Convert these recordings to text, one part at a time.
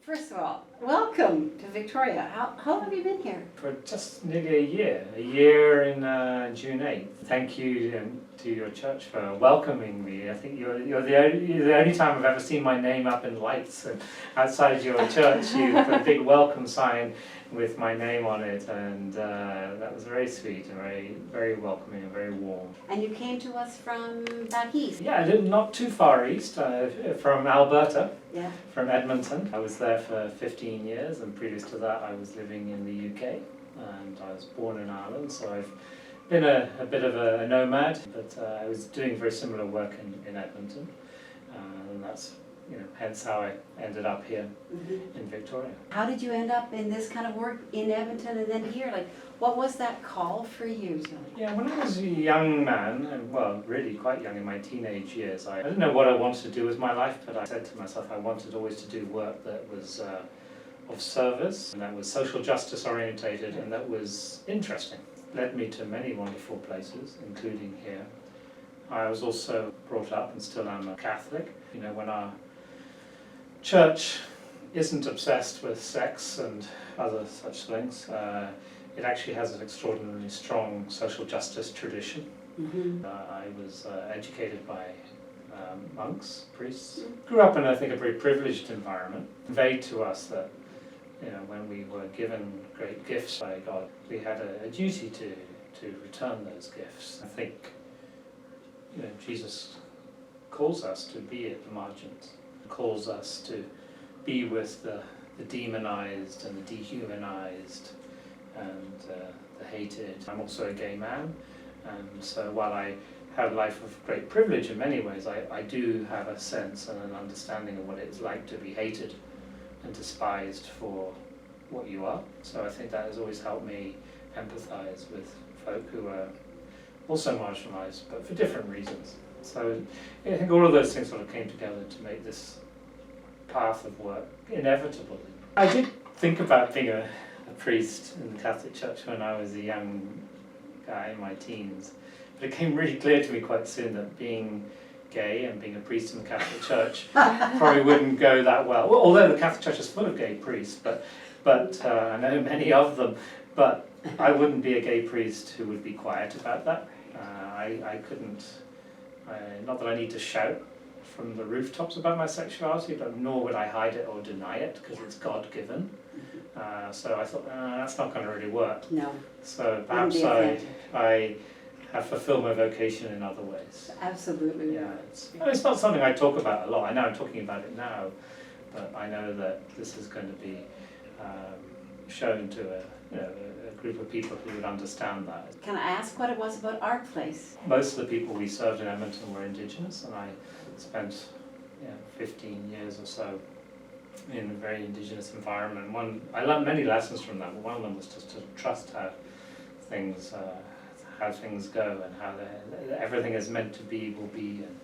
First of all, welcome to Victoria. How long have you been here? For just nearly a year in June 8th. Thank you to your church for welcoming me. I think you're the only time I've ever seen my name up in lights and outside your church. You put a big welcome sign with my name on it, and that was very sweet and very welcoming and very warm. And you came to us from back east? Yeah, I lived not too far east, from Alberta. Yeah. From Edmonton. I was there for 15 years, and previous to that I was living in the UK, and I was born in Ireland, so I've been a bit of a nomad, but I was doing very similar work in Edmonton, and that's hence how I ended up here in Victoria. How did you end up in this kind of work in Edmonton and then here? Like, what was that call for you, Tony? Yeah, when I was a young man, and well, really quite young in my teenage years, I didn't know what I wanted to do with my life, but I said to myself I wanted always to do work that was of service, and that was social justice orientated, and that was interesting. Led me to many wonderful places, including here. I was also brought up, and still am, a Catholic. When our church isn't obsessed with sex and other such things, it actually has an extraordinarily strong social justice tradition. I was educated by monks, priests. Grew up in, I think, a very privileged environment. Conveyed to us that when we were given great gifts by God, we had a duty to return those gifts. I think Jesus calls us to be at the margins, calls us to be with the demonized and the dehumanized and the hated. I'm also a gay man, and so while I have a life of great privilege in many ways, I do have a sense and an understanding of what it's like to be hated and despised for what you are. So I think that has always helped me empathize with folk who are also marginalized, but for different reasons. So I think all of those things sort of came together to make this path of work inevitable. I did think about being a priest in the Catholic Church when I was a young guy in my teens, but it became really clear to me quite soon that being gay and being a priest in the Catholic Church probably wouldn't go that well. Although the Catholic Church is full of gay priests, but I know many of them, but I wouldn't be a gay priest who would be quiet about that. I couldn't, not that I need to shout from the rooftops about my sexuality, but nor would I hide it or deny it, because it's God-given. So I thought, that's not going to really work. No. So perhaps I have fulfilled my vocation in other ways. Absolutely. Yeah, it's not something I talk about a lot. I know I'm talking about it now, but I know that this is going to be shown to a group of people who would understand that. Can I ask what it was about our place? Most of the people we served in Edmonton were Indigenous, and I spent 15 years or so in a very Indigenous environment. I learned many lessons from that, but one of them was just to trust how things go and how everything is meant to be will be. And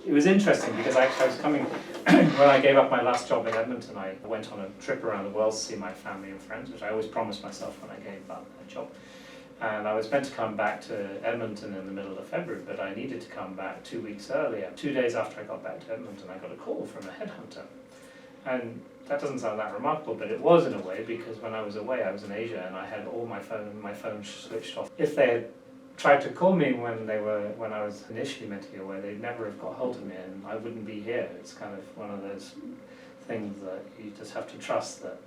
it was interesting because I was coming, when I gave up my last job in Edmonton, I went on a trip around the world to see my family and friends, which I always promised myself when I gave up that job. And I was meant to come back to Edmonton in the middle of February, but I needed to come back 2 weeks earlier. 2 days after I got back to Edmonton, I got a call from a headhunter. And that doesn't sound that remarkable, but it was in a way, because when I was away, I was in Asia, and I had all my phone switched off. If they had tried to call me when I was initially meant to be away, they'd never have got hold of me, and I wouldn't be here. It's kind of one of those things that you just have to trust that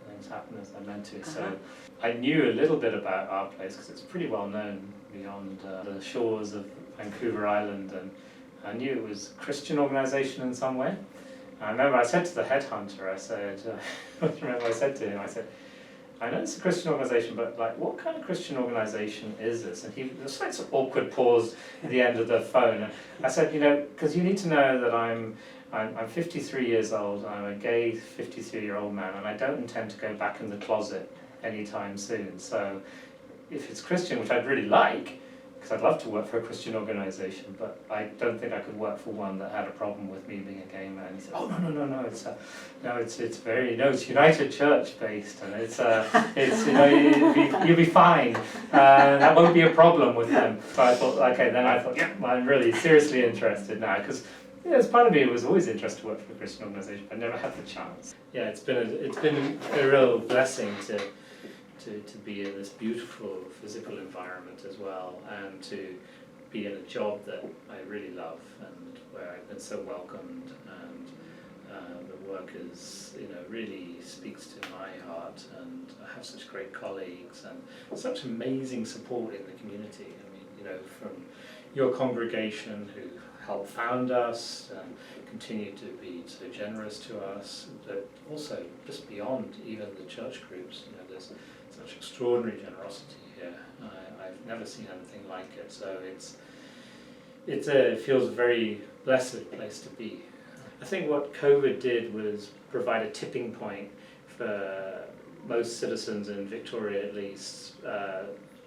things happen as they're meant to. So I knew a little bit about our place because it's pretty well known beyond the shores of Vancouver Island, and I knew it was a Christian organisation in some way. And I remember I said to the headhunter, I said, I said, I know it's a Christian organisation, but what kind of Christian organisation is this? And there was like some awkward pause at the end of the phone. And I said, because you need to know that I'm 53 years old, I'm a gay 53-year-old man, and I don't intend to go back in the closet anytime soon. So if it's Christian, which I'd really like, because I'd love to work for a Christian organisation, but I don't think I could work for one that had a problem with me being a gay man. He said, "Oh no, it's United Church based, and you'll be fine. That won't be a problem with them." So I thought, yeah, well, I'm really seriously interested now, because Yeah, as part of me, it was always interested to work for a Christian organisation, but I never had the chance. Yeah, it's been a real blessing to be in this beautiful physical environment as well, and to be in a job that I really love and where I've been so welcomed, and the work is, really speaks to my heart, and I have such great colleagues and such amazing support in the community. I mean, from your congregation who helped found us and continue to be so generous to us, but also just beyond even the church groups, there's such extraordinary generosity here. I've never seen anything like it, so it feels a very blessed place to be. I think what COVID did was provide a tipping point for most citizens in Victoria, at least,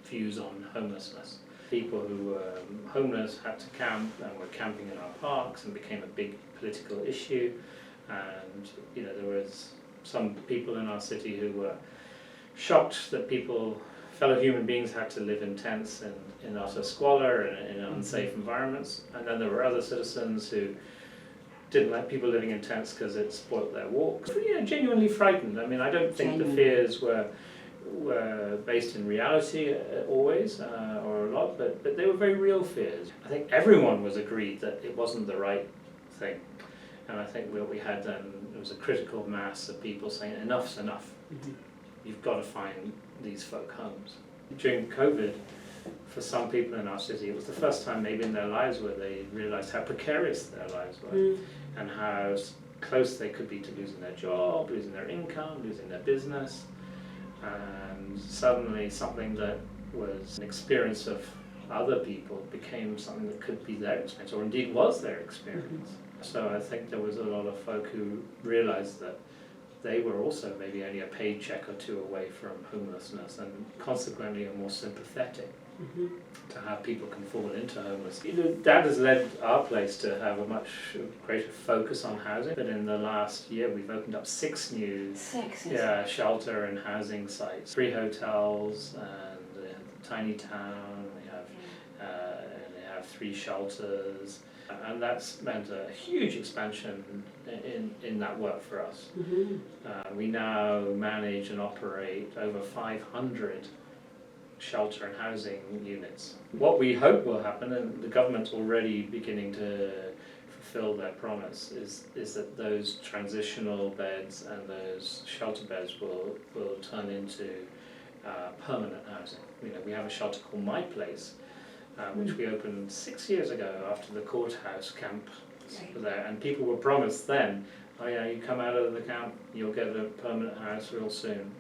views on homelessness. People who were homeless had to camp and were camping in our parks and became a big political issue, and there was some people in our city who were shocked that fellow human beings had to live in tents and in utter squalor and in unsafe environments, and then there were other citizens who didn't like people living in tents because it spoilt their walks. Genuinely frightened. I mean, I don't think the fears were based in reality always, or a lot, but they were very real fears. I think everyone was agreed that it wasn't the right thing, and I think what we had then was a critical mass of people saying enough's enough. You've got to find these folk homes. During COVID, for some people in our city, it was the first time maybe in their lives where they realised how precarious their lives were, and how close they could be to losing their job, losing their income, losing their business. And suddenly something that was an experience of other people became something that could be their experience, or indeed was their experience. So I think there was a lot of folk who realised that they were also maybe only a paycheck or two away from homelessness, and consequently are more sympathetic to how people can fall into homelessness. That has led our place to have a much greater focus on housing. But in the last year, we've opened up 6 new shelter and housing sites, 3 hotels, and a tiny town. They have 3 shelters, and that's meant a huge expansion in that work for us. We now manage and operate over 500 shelter and housing units. What we hope will happen, and the government's already beginning to fulfill their promise, is that those transitional beds and those shelter beds will turn into permanent housing. We have a shelter called My Place, which we opened 6 years ago after the courthouse camp was there, and people were promised then, oh yeah, you come out of the camp, you'll get a permanent house real soon.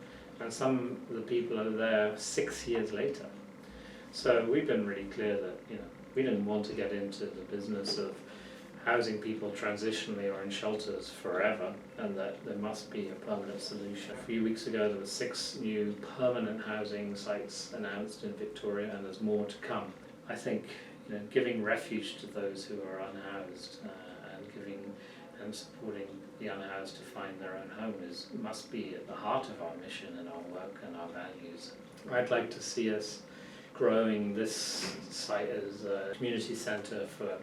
And some of the people are there 6 years later. So we've been really clear that we didn't want to get into the business of housing people transitionally or in shelters forever, and that there must be a permanent solution. A few weeks ago there were 6 new permanent housing sites announced in Victoria, and there's more to come. I think giving refuge to those who are unhoused and supporting the unhoused to find their own home must be at the heart of our mission and our work and our values. I'd like to see us growing this site as a community centre for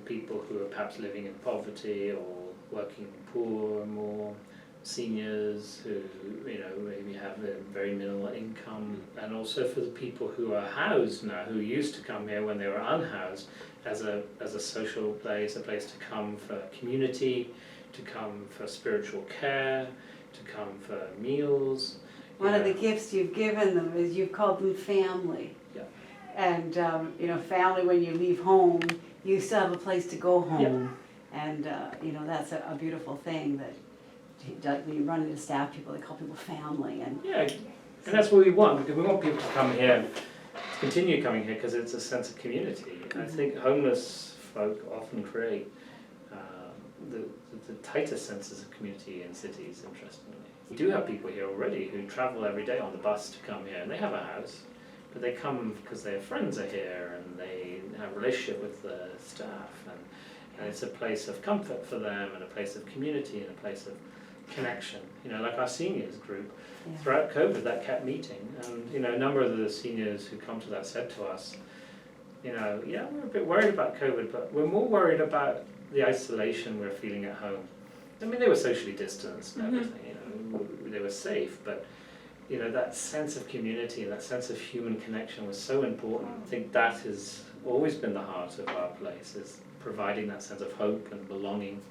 people who are perhaps living in poverty or working poor, more seniors who maybe have a very minimal income, and also for the people who are housed now, who used to come here when they were unhoused, as a social place, a place to come for community, to come for spiritual care, to come for meals. One of the gifts you've given them is you've called them family. Yeah. And family, when you leave home, you still have a place to go home. Yeah. And that's a beautiful thing that when you run into staff people, they call people family. And that's what we want, because we want people to come here, to continue coming here, because it's a sense of community. I think homeless folk often create the tightest senses of community in cities, interestingly. We do have people here already who travel every day on the bus to come here, and they have a house, but they come because their friends are here and they have a relationship with the staff, and it's a place of comfort for them, and a place of community, and a place of connection. Like our seniors group, throughout COVID that kept meeting, and a number of the seniors who come to that said to us, we're a bit worried about COVID, but we're more worried about the isolation we're feeling at home. I mean, they were socially distanced and Mhm. everything, you know, they were safe, but you know, that sense of community, that sense of human connection was so important. I think that has always been the heart of our place, is providing that sense of hope and belonging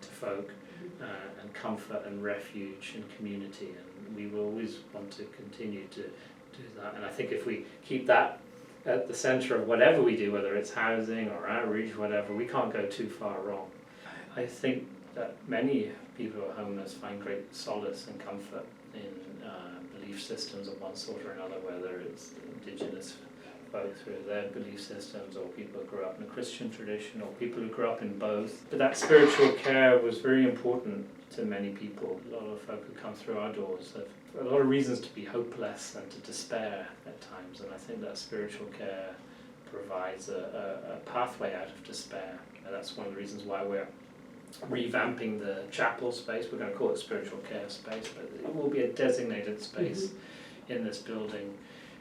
to folk, and comfort and refuge and community, and we will always want to continue to do that. And I think if we keep that at the centre of whatever we do, whether it's housing or outreach, whatever, we can't go too far wrong. I think that many people who are homeless find great solace and comfort in belief systems of one sort or another, whether it's Indigenous folk through their belief systems, or people who grew up in a Christian tradition, or people who grew up in both. But that spiritual care was very important to many people. A lot of folk who come through our doors have a lot of reasons to be hopeless and to despair at times, and I think that spiritual care provides a pathway out of despair. And that's one of the reasons why we're revamping the chapel space. We're going to call it spiritual care space, but it will be a designated space in this building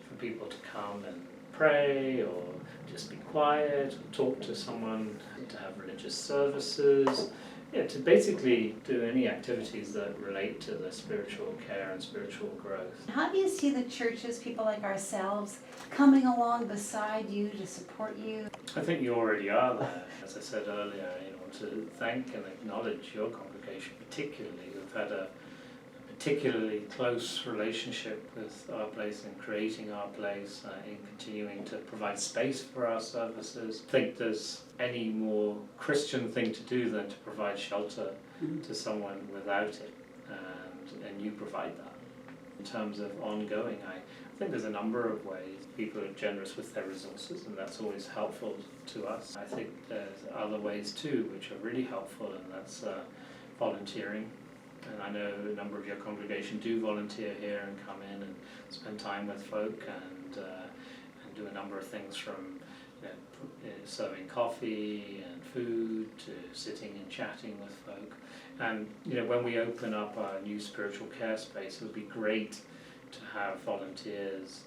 for people to come and pray, or just be quiet, or talk to someone, to have religious services, to basically do any activities that relate to the spiritual care and spiritual growth. How do you see the churches, people like ourselves, coming along beside you to support you? I think you already are there. As I said earlier, you know, to thank and acknowledge your congregation particularly, who've had a particularly close relationship with our place in creating our place, in continuing to provide space for our services. I think there's any more Christian thing to do than to provide shelter to someone without it, and you provide that. In terms of ongoing, I think there's a number of ways. People are generous with their resources, and that's always helpful to us. I think there's other ways too which are really helpful, and that's volunteering. And I know a number of your congregation do volunteer here and come in and spend time with folk, and do a number of things from serving coffee and food to sitting and chatting with folk. And you know, when we open up our new spiritual care space, it would be great to have volunteers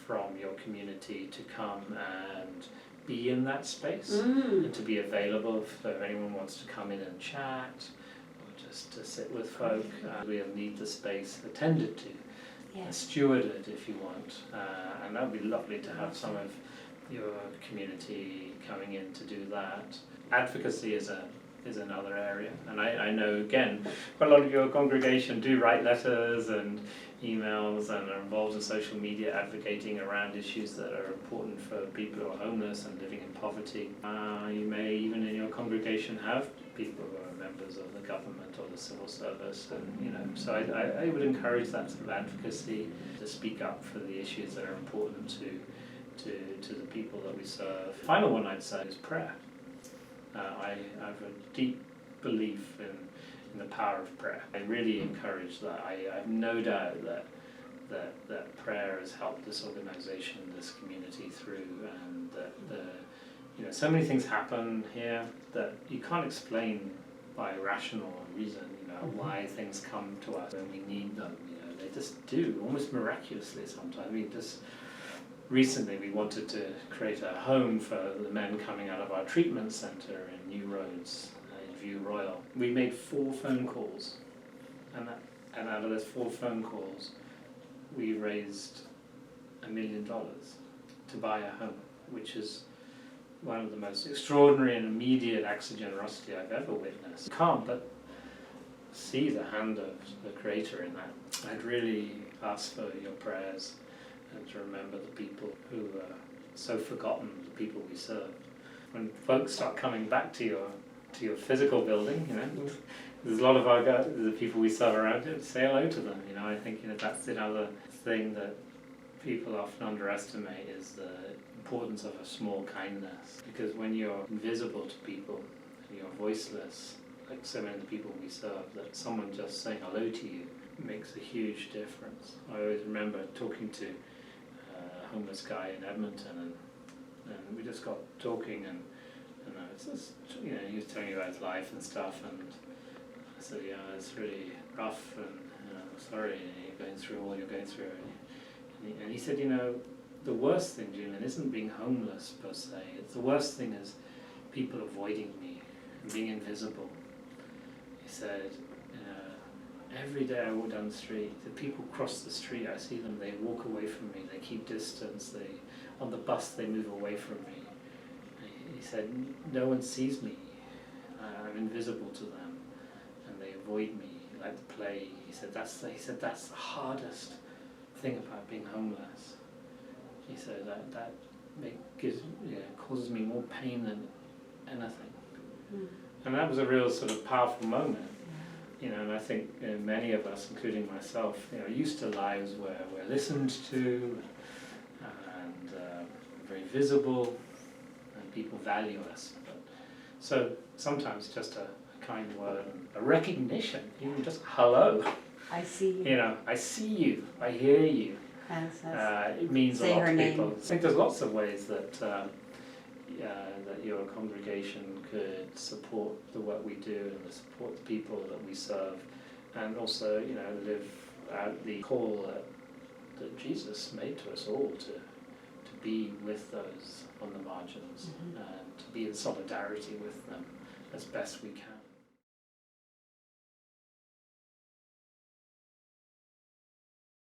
from your community to come and be in that space, and to be available if anyone wants to come in and chat, or just to sit with folk. We'll need the space attended to, stewarded if you want, and that would be lovely to have some of your community coming in to do that. Advocacy is another area, and I know again quite a lot of your congregation do write letters and emails and are involved in social media advocating around issues that are important for people who are homeless and living in poverty. You may even in your congregation have people who are members of the government or the civil service, and you know, so I would encourage that sort of advocacy, to speak up for the issues that are important to the people that we serve. The final one I'd say is prayer. I have a deep belief in the power of prayer. I really encourage that. I have no doubt that prayer has helped this organisation, this community through, and that so many things happen here that you can't explain by rational reason. Why things come to us when we need them. They just do, almost miraculously sometimes. I mean, just recently we wanted to create a home for the men coming out of our treatment centre in New Roads, in View Royal. We made 4 phone calls, and out of those 4 phone calls we raised $1 million to buy a home, which is one of the most extraordinary and immediate acts of generosity I've ever witnessed. You can't but see the hand of the Creator in that. I'd really ask for your prayers, and to remember the people who are so forgotten, the people we serve. When folks start coming back to your physical building, there's a lot of the people we serve around it. Say hello to them. I think that's another thing that people often underestimate, is the importance of a small kindness. Because when you're invisible to people and you're voiceless, like so many of the people we serve, that someone just saying hello to you makes a huge difference. I always remember talking to a homeless guy in Edmonton, and we just got talking, and it's just, he was telling me about his life and stuff, and I said, it's really rough, and sorry you're going through all you're going through. And he said, the worst thing, Julian, isn't being homeless per se. It's the worst thing is people avoiding me. and being invisible. He said, every day I walk down the street, the people cross the street, I see them, they walk away from me, they keep distance, on the bus they move away from me. He said, no one sees me, I'm invisible to them, and they avoid me like the plague. He said, that's the hardest thing about being homeless. He said, that causes me more pain than anything. Mm. And that was a real sort of powerful moment. And I think many of us, including myself, used to lives where we're listened to and very visible, and people value us. So sometimes just a kind word, a recognition, even just hello. I see you. I see you, I hear you. It means a lot to people. I think there's lots of ways that your congregation could support the work we do and support the people that we serve, and also live out the call that Jesus made to us all to be with those on the margins, and to be in solidarity with them as best we can.